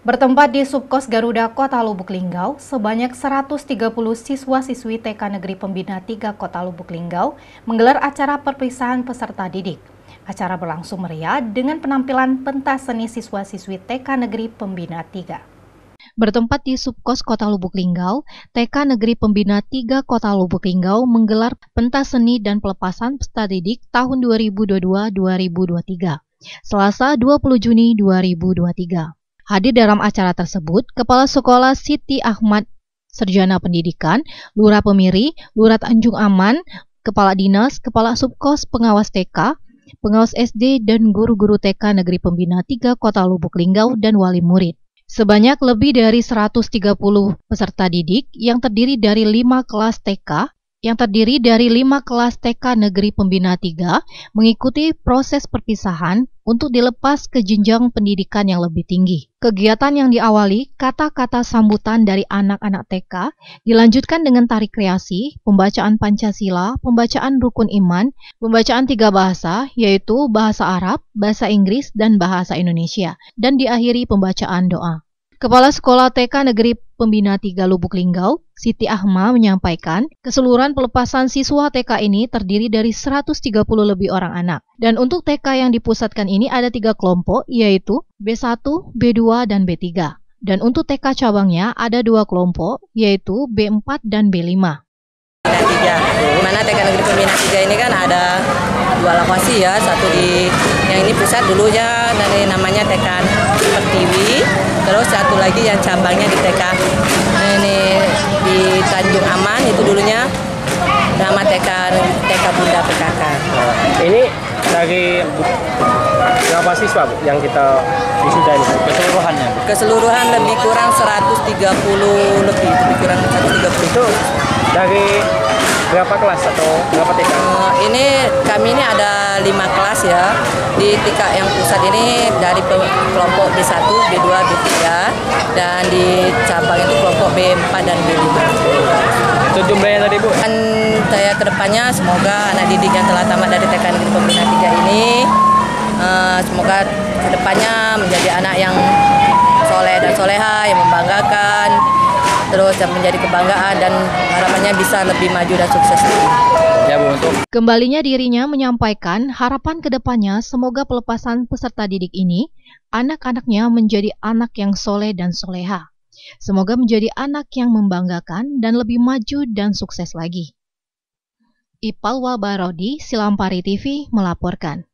Bertempat di Subkos Garuda Kota Lubuk Linggau, sebanyak 130 siswa-siswi TK Negeri Pembina 3 Kota Lubuk Linggau menggelar acara perpisahan peserta didik. Acara berlangsung meriah dengan penampilan pentas seni siswa-siswi TK Negeri Pembina 3. Bertempat di Subkos Kota Lubuk Linggau, TK Negeri Pembina 3 Kota Lubuk Linggau menggelar pentas seni dan pelepasan peserta didik tahun 2022-2023, Selasa 20 Juni 2023. Hadir dalam acara tersebut, Kepala Sekolah Siti Ahmad, Sarjana Pendidikan, Lurah Pemiri, Lurah Tanjung Aman, Kepala Dinas, Kepala Subkos, Pengawas TK, Pengawas SD, dan guru-guru TK Negeri Pembina 3 Kota Lubuk Linggau dan wali murid. Sebanyak lebih dari 130 peserta didik yang terdiri dari 5 kelas TK Negeri Pembina 3 mengikuti proses perpisahan untuk dilepas ke jenjang pendidikan yang lebih tinggi. Kegiatan yang diawali kata-kata sambutan dari anak-anak TK dilanjutkan dengan tari kreasi, pembacaan Pancasila, pembacaan rukun iman, pembacaan 3 bahasa yaitu bahasa Arab, bahasa Inggris, dan bahasa Indonesia, dan diakhiri pembacaan doa. Kepala Sekolah TK Negeri Pembina 3 Lubuk Linggau, Siti Ahmad menyampaikan, keseluruhan pelepasan siswa TK ini terdiri dari 130 lebih orang anak. Dan untuk TK yang dipusatkan ini ada 3 kelompok, yaitu B1, B2, dan B3. Dan untuk TK cabangnya ada 2 kelompok, yaitu B4 dan B5. Mana TK Negeri Pembina 3 ini kan ada 2 lokasi ya, satu di yang ini pusat dulunya dari namanya TK Pertiwi, terus satu lagi yang cabangnya di TK ini di Tanjung Aman, itu dulunya nama TK Bunda PKK. Ini dari berapa siswa Bu yang kita wisuda ini keseluruhannya? Keseluruhan lebih kurang 130 lebih kurang 130. Itu dari berapa kelas atau berapa TK? Ini kami ini ada 5 kelas ya. Di TK yang pusat ini dari kelompok B1, B2, B3, dan di cabang itu kelompok B4 dan B5. Itu jumlahnya tadi Bu? Dan saya kedepannya semoga anak didik yang telah tamat dari TK Negeri Pembina 3 ini semoga kedepannya menjadi anak yang soleh dan soleha, yang membanggakan, terus menjadi kebanggaan, dan harapannya bisa lebih maju dan sukses. Ya Bu, untuk kembalinya dirinya menyampaikan harapan kedepannya semoga pelepasan peserta didik ini anak-anaknya menjadi anak yang soleh dan soleha. Semoga menjadi anak yang membanggakan dan lebih maju dan sukses lagi. Ipal Wabarodi, Silampari TV melaporkan.